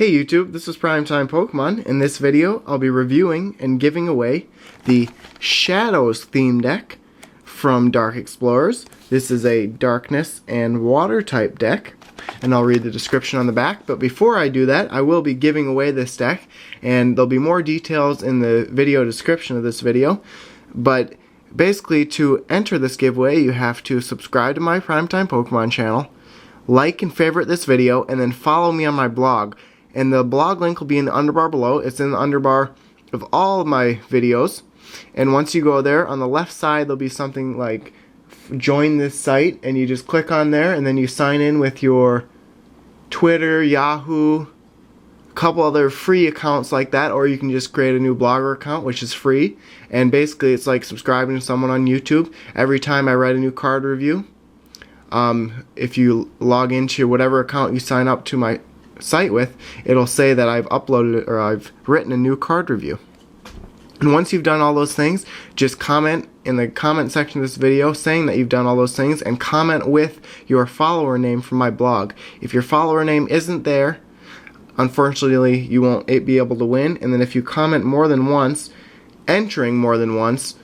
Hey YouTube, this is PrimetimePokemon. In this video, I'll be reviewing and giving away the Shadows theme deck from Dark Explorers. This is a Darkness and Water type deck, and I'll read the description on the back. But before I do that, I will be giving away this deck, and there'll be more details in the video description of this video. But basically, to enter this giveaway, you have to subscribe to my PrimetimePokemon channel, like and favorite this video, and then follow me on my blog. And the blog link will be in the underbar below. It's in the underbar of all of my videos. And once you go there, on the left side there'll be something like join this site, and you just click on there and then you sign in with your Twitter, Yahoo, a couple other free accounts like that, or you can just create a new blogger account, which is free. And basically it's like subscribing to someone on YouTube. Every time I write a new card review, if you log into whatever account you sign up to my site with, it'll say that I've uploaded or I've written a new card review. And once you've done all those things, just comment in the comment section of this video saying that you've done all those things, and comment with your follower name from my blog. If your follower name isn't there, unfortunately you won't be able to win. And then if you comment more than once, entering more than once,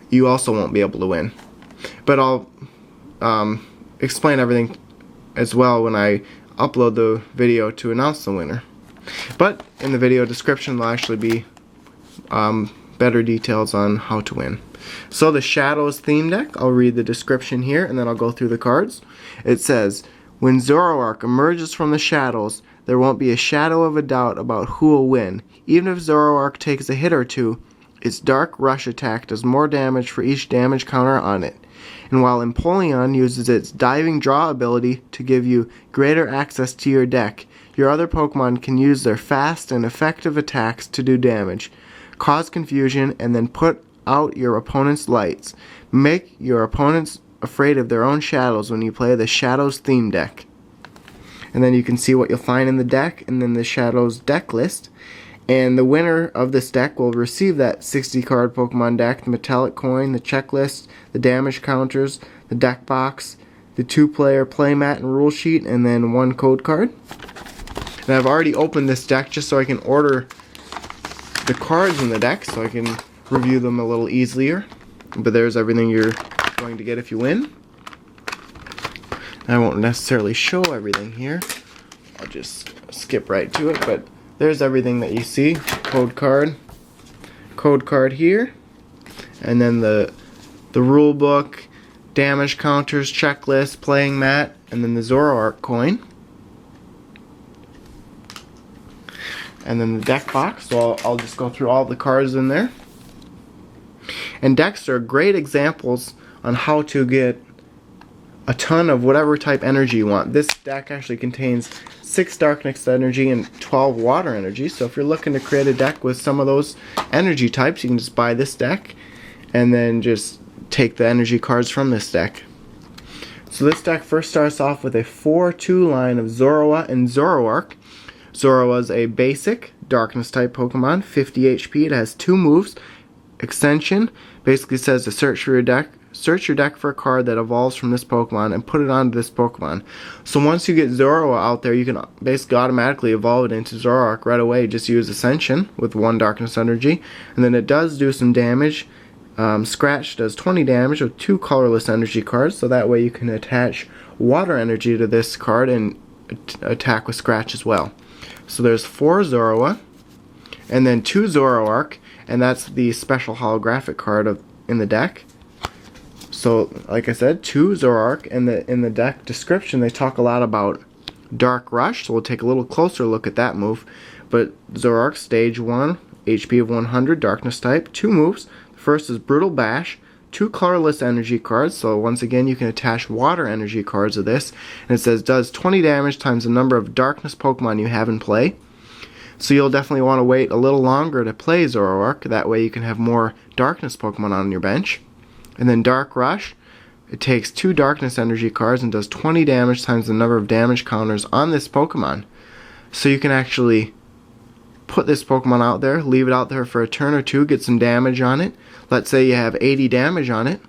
you also won't be able to win. But I'll explain everything as well when I upload the video to announce the winner. But in the video description there'll actually be better details on how to win. So the Shadows theme deck, I'll read the description here and then I'll go through the cards. It says, when Zoroark emerges from the shadows, there won't be a shadow of a doubt about who will win. Even if Zoroark takes a hit or two, its Dark Rush attack does more damage for each damage counter on it. And while Empoleon uses its Diving Draw ability to give you greater access to your deck, your other Pokemon can use their fast and effective attacks to do damage, cause confusion, and then put out your opponent's lights. Make your opponents afraid of their own shadows when you play the Shadows theme deck. And then you can see what you'll find in the deck, and then the Shadows deck list. And the winner of this deck will receive that 60 card Pokemon deck, the metallic coin, the checklist, the damage counters, the deck box, the 2-player playmat and rule sheet, and then 1 code card. And I've already opened this deck just so I can order the cards in the deck so I can review them a little easier. But there's everything you're going to get if you win. I won't necessarily show everything here. I'll just skip right to it, but there's everything that you see. Code card here, and then the rule book, damage counters, checklist, playing mat, and then the Zoroark coin, and then the deck box. So I'll just go through all the cards in there. And decks are great examples on how to get a ton of whatever type energy you want. This deck actually contains 6 Darkness energy and 12 water energy, so if you're looking to create a deck with some of those energy types, you can just buy this deck and then just take the energy cards from this deck. So this deck first starts off with a 4-2 line of Zorua and Zoroark. Zorua is a basic Darkness type Pokemon, 50 HP. It has 2 moves. Extension basically says to search your deck for a card that evolves from this Pokemon and put it onto this Pokemon. So once you get Zorua out there, you can basically automatically evolve it into Zoroark right away. Just use Ascension with 1 Darkness energy, and then it does do some damage. Scratch does 20 damage with 2 colorless energy cards, so that way you can attach water energy to this card and attack with Scratch as well. So there's 4 Zorua, and then 2 Zoroark, and that's the special holographic card in the deck. So, like I said, 2 Zoroark. In the deck description, they talk a lot about Dark Rush, so we'll take a little closer look at that move. But Zoroark, stage 1, HP of 100, Darkness type, 2 moves. The first is Brutal Bash, 2 colorless energy cards, so once again you can attach water energy cards to this. And it says, does 20 damage times the number of Darkness Pokemon you have in play. So you'll definitely want to wait a little longer to play Zoroark, that way you can have more Darkness Pokemon on your bench. And then Dark Rush, it takes 2 Darkness energy cards and does 20 damage times the number of damage counters on this Pokemon. So you can actually put this Pokemon out there, leave it out there for a turn or two, get some damage on it. Let's say you have 80 damage on it.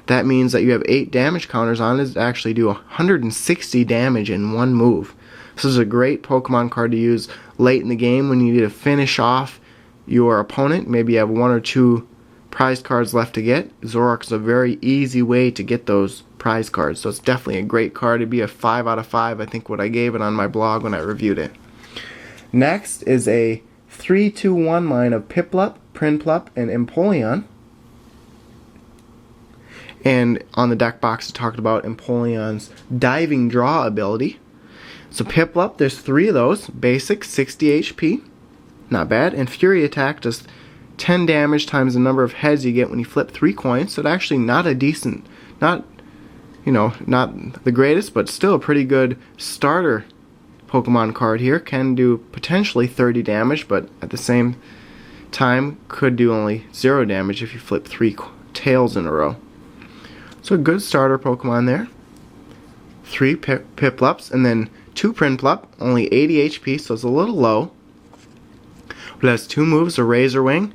That means that you have 8 damage counters on it to actually do 160 damage in one move. This is a great Pokemon card to use late in the game when you need to finish off your opponent. Maybe you have 1 or 2 prize cards left to get. Zoroark is a very easy way to get those prize cards, so it's definitely a great card. It'd be a 5 out of 5, I think, what I gave it on my blog when I reviewed it. Next is a 3-2-1 line of Piplup, Prinplup, and Empoleon. And on the deck box it talked about Empoleon's diving draw ability. So Piplup, there's 3 of those. Basic, 60 HP. Not bad. And Fury Attack does 10 damage times the number of heads you get when you flip 3 coins. So it's actually not a decent, not the greatest, but still a pretty good starter Pokemon card here. Can do potentially 30 damage, but at the same time could do only 0 damage if you flip 3 tails in a row. So a good starter Pokemon there. 3 Piplups and then 2 Prinplup, only 80 HP, so it's a little low. But it has 2 moves, a Razor Wing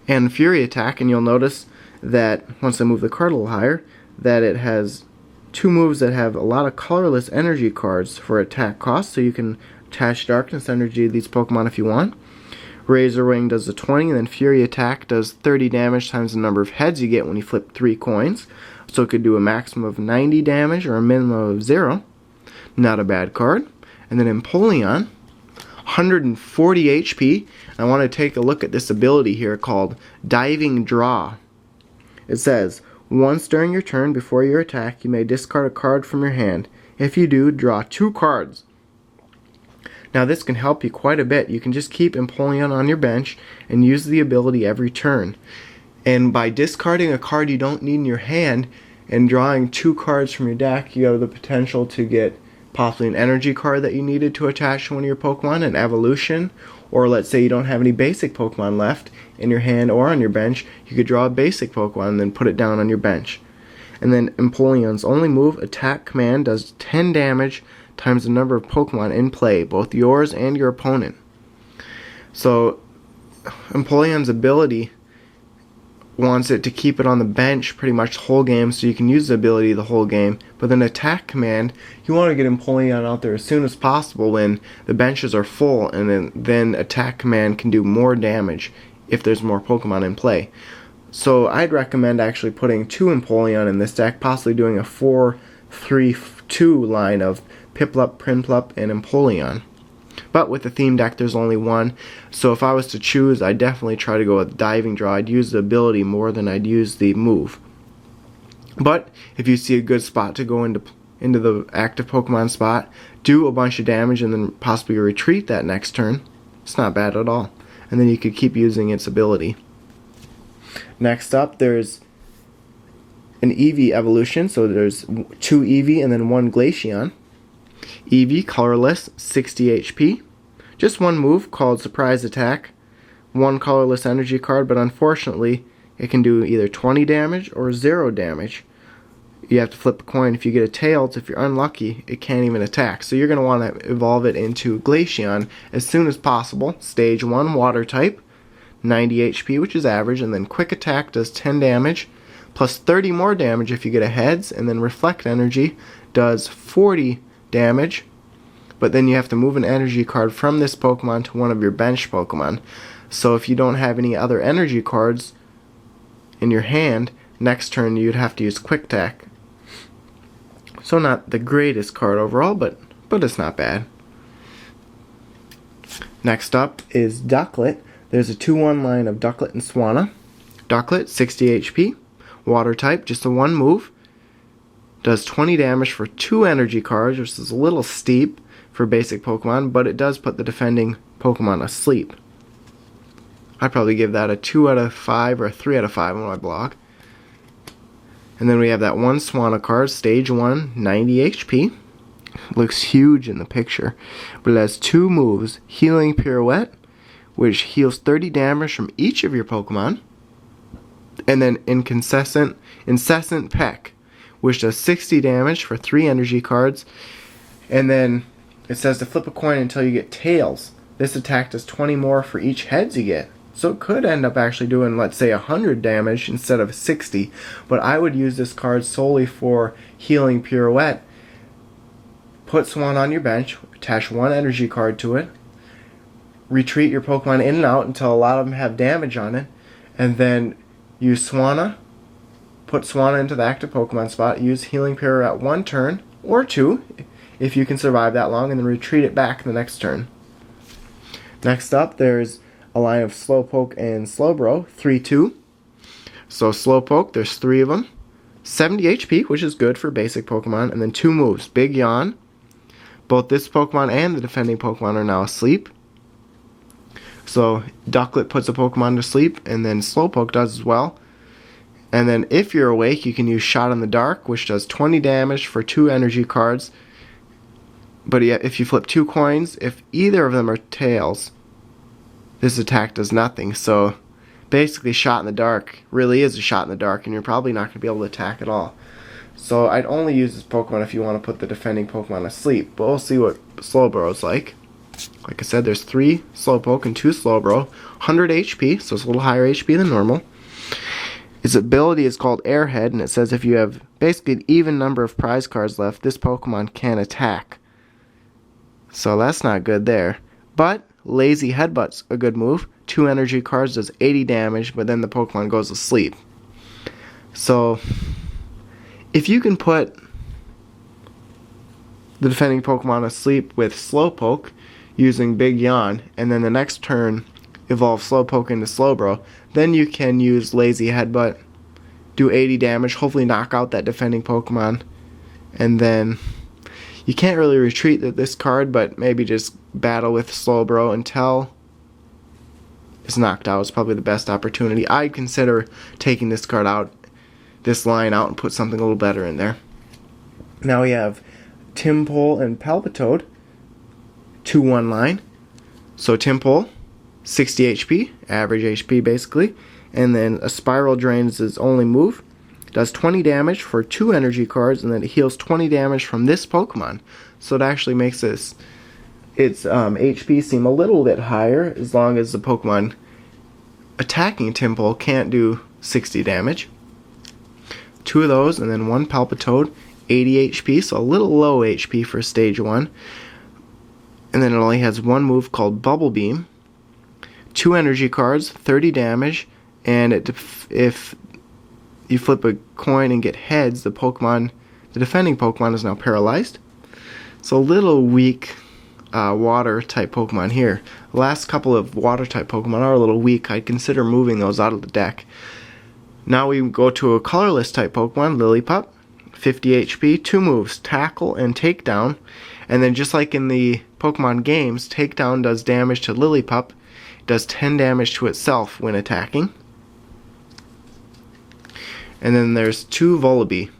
and Fury Attack, and you'll notice that once I move the card a little higher, that it has 2 moves that have a lot of colorless energy cards for attack cost, so you can attach Darkness Energy to these Pokemon if you want. Razor Wing does the 20, and then Fury Attack does 30 damage times the number of heads you get when you flip 3 coins. So it could do a maximum of 90 damage or a minimum of 0. Not a bad card. And then Empoleon, 140 HP. I want to take a look at this ability here called Diving Draw. It says, once during your turn before your attack, you may discard a card from your hand. If you do, draw 2 cards. Now this can help you quite a bit. You can just keep Empoleon on your bench and use the ability every turn. And by discarding a card you don't need in your hand and drawing 2 cards from your deck, you have the potential to get possibly an energy card that you needed to attach to one of your Pokemon, an evolution, or let's say you don't have any basic Pokemon left in your hand or on your bench, you could draw a basic Pokemon and then put it down on your bench. And then Empoleon's only move, Attack Command, does 10 damage times the number of Pokemon in play, both yours and your opponent. So Empoleon's ability wants it to keep it on the bench pretty much the whole game, so you can use the ability the whole game. But then Attack Command, you want to get Empoleon out there as soon as possible when the benches are full, and then Attack Command can do more damage if there's more Pokemon in play. So I'd recommend actually putting 2 Empoleon in this deck, possibly doing a 4-3-2 line of Piplup, Prinplup, and Empoleon. But with the theme deck, there's only 1. So if I was to choose, I'd definitely try to go with Diving Draw. I'd use the ability more than I'd use the move. But if you see a good spot to go into the active Pokemon spot, do a bunch of damage, and then possibly retreat that next turn, it's not bad at all. And then you could keep using its ability. Next up, there's an Eevee evolution. So there's 2 Eevee and then 1 Glaceon. Eevee, colorless, 60 HP. Just 1 move called Surprise Attack. 1 colorless energy card, but unfortunately it can do either 20 damage or 0 damage. You have to flip a coin. If you get a Tails, if you're unlucky, it can't even attack. So you're going to want to evolve it into Glaceon as soon as possible. Stage 1, Water type, 90 HP, which is average, and then Quick Attack does 10 damage, plus 30 more damage if you get a Heads, and then Reflect Energy does 40 damage, but then you have to move an energy card from this Pokemon to one of your bench Pokemon. So if you don't have any other energy cards in your hand, next turn you'd have to use Quick Attack. So not the greatest card overall, but it's not bad. Next up is Ducklet. There's a 2-1 line of Ducklet and Swanna. Ducklet, 60 HP, Water type, just a 1 move. Does 20 damage for 2 energy cards, which is a little steep for basic Pokemon, but it does put the defending Pokemon asleep. I'd probably give that a 2 out of 5 or a 3 out of 5 on my blog. And then we have that 1 Swanna card, stage 1, 90 HP. Looks huge in the picture, but it has 2 moves, Healing Pirouette, which heals 30 damage from each of your Pokemon, and then Incessant Peck, which does 60 damage for 3 energy cards. And then it says to flip a coin until you get Tails. This attack does 20 more for each heads you get. So it could end up actually doing, let's say, 100 damage instead of 60. But I would use this card solely for Healing Pirouette. Put Swan on your bench, attach one energy card to it, retreat your Pokemon in and out until a lot of them have damage on it, and then use Swanna, put Swanna into the active Pokemon spot, use Healing Prayer at one turn, or two, if you can survive that long, and then retreat it back the next turn. Next up, there's a line of Slowpoke and Slowbro, 3-2. So Slowpoke, there's 3 of them. 70 HP, which is good for basic Pokemon, and then 2 moves. Big Yawn. Both this Pokemon and the defending Pokemon are now asleep. So Ducklet puts a Pokemon to sleep, and then Slowpoke does as well. And then if you're awake, you can use Shot in the Dark, which does 20 damage for 2 energy cards. But if you flip 2 coins, if either of them are tails, this attack does nothing. So basically, Shot in the Dark really is a shot in the dark, and you're probably not going to be able to attack at all. So I'd only use this Pokemon if you want to put the defending Pokemon asleep. But we'll see what Slowbro's like. Like I said, there's 3 Slowpoke and 2 Slowbro. 100 HP, so it's a little higher HP than normal. Its ability is called Airhead, and it says if you have basically an even number of prize cards left, this Pokemon can attack. So that's not good there. But Lazy Headbutt's a good move. 2 energy cards does 80 damage, but then the Pokemon goes to sleep. So if you can put the defending Pokemon asleep with Slowpoke using Big Yawn, and then the next turn evolve Slowpoke into Slowbro, then you can use Lazy Headbutt, do 80 damage, hopefully knock out that defending Pokemon, and then you can't really retreat this card, but maybe just battle with Slowbro until it's knocked out. It's probably the best opportunity. I'd consider taking this card out, this line out, and put something a little better in there. Now we have Tympole and Palpitoad, 2-1 line. So Tympole, 60 HP, average HP basically, and then a Spiral Drain is his only move. Does 20 damage for 2 energy cards, and then it heals 20 damage from this Pokemon. So it actually makes its HP seem a little bit higher, as long as the Pokemon attacking Tympole can't do 60 damage. 2 of those, and then 1 Palpitoad, 80 HP, so a little low HP for Stage 1. And then it only has 1 move called Bubble Beam. 2 energy cards, 30 damage, and if you flip a coin and get heads, the defending Pokemon is now paralyzed. So a little weak water type Pokemon here. The last couple of water type Pokemon are a little weak. I'd consider moving those out of the deck. Now we go to a colorless type Pokemon, Lillipup, 50 HP, 2 moves, Tackle and Takedown. And then just like in the Pokemon games, Takedown does damage to Lillipup. It does 10 damage to itself when attacking. And then there's 2 Volibee,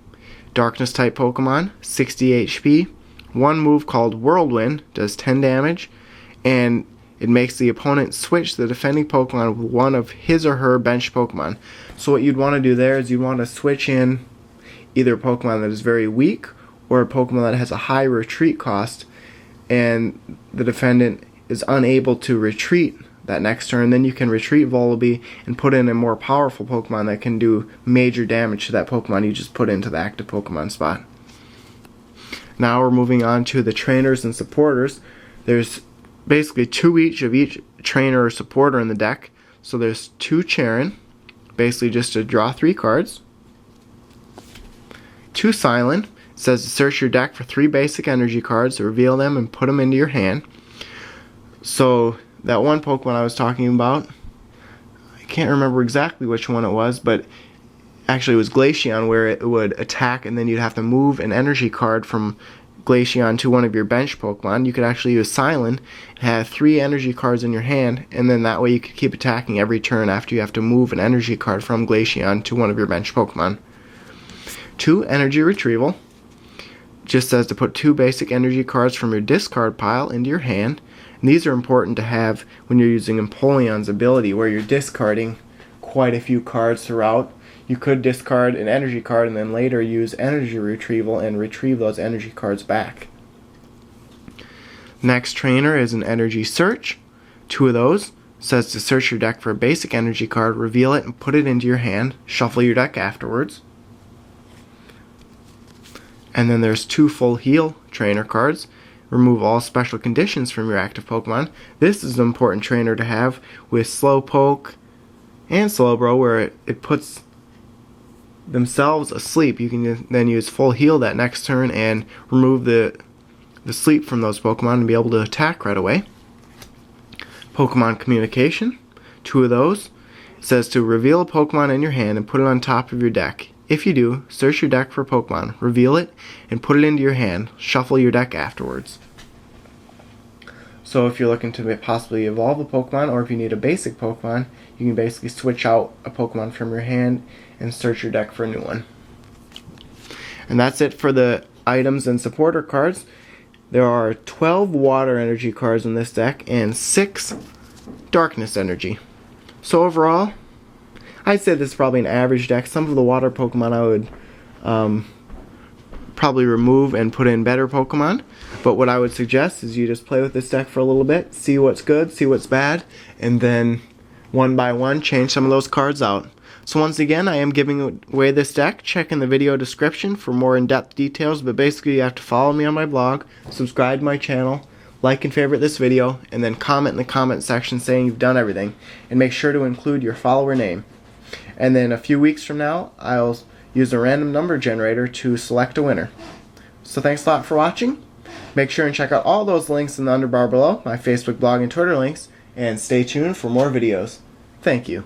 Darkness type Pokemon, 60 HP. 1 move called Whirlwind does 10 damage, and it makes the opponent switch the defending Pokemon with one of his or her bench Pokemon. So what you'd want to do there is you'd want to switch in either a Pokemon that is very weak or a Pokemon that has a high retreat cost, and the defendant is unable to retreat that next turn. Then you can retreat Volibee and put in a more powerful Pokemon that can do major damage to that Pokemon you just put into the active Pokemon spot. Now we're moving on to the trainers and supporters. There's basically 2 each of each trainer or supporter in the deck. So there's 2 Charon, basically just to draw 3 cards. 2 Silent, says to search your deck for 3 basic energy cards, reveal them, and put them into your hand. So that one Pokemon I was talking about, I can't remember exactly which one it was, but actually it was Glaceon, where it would attack and then you'd have to move an energy card from Glaceon to one of your bench Pokemon. You could actually use Silent, have 3 energy cards in your hand, and then that way you could keep attacking every turn after you have to move an energy card from Glaceon to one of your bench Pokemon. 2 Energy Retrieval, just says to put 2 basic energy cards from your discard pile into your hand. And these are important to have when you're using Empoleon's ability, where you're discarding quite a few cards throughout. You could discard an energy card and then later use Energy Retrieval and retrieve those energy cards back. Next trainer is an Energy Search. 2 of those. Says to search your deck for a basic energy card, reveal it, and put it into your hand. Shuffle your deck afterwards. And then there's 2 Full Heal trainer cards. remove all special conditions from your active Pokemon. This is an important trainer to have with Slowpoke and Slowbro, where it puts themselves asleep. You can then use Full Heal that next turn and remove the sleep from those Pokemon and be able to attack right away. Pokemon Communication, 2 of those. It says to reveal a Pokemon in your hand and put it on top of your deck. If you do, search your deck for Pokemon, reveal it, and put it into your hand. Shuffle your deck afterwards. So if you're looking to possibly evolve a Pokemon, or if you need a basic Pokemon, you can basically switch out a Pokemon from your hand and search your deck for a new one. And that's it for the items and supporter cards. There are 12 water energy cards in this deck and 6 darkness energy. So overall, I'd say this is probably an average deck. Some of the water Pokemon I would probably remove and put in better Pokemon. But what I would suggest is you just play with this deck for a little bit, see what's good, see what's bad, and then one by one change some of those cards out. So once again, I am giving away this deck. Check in the video description for more in-depth details, but basically you have to follow me on my blog, subscribe to my channel, like and favorite this video, and then comment in the comment section saying you've done everything, and make sure to include your follower name. And then a few weeks from now, I'll use a random number generator to select a winner. So thanks a lot for watching. Make sure and check out all those links in the underbar below, my Facebook, blog, and Twitter links, and stay tuned for more videos. Thank you.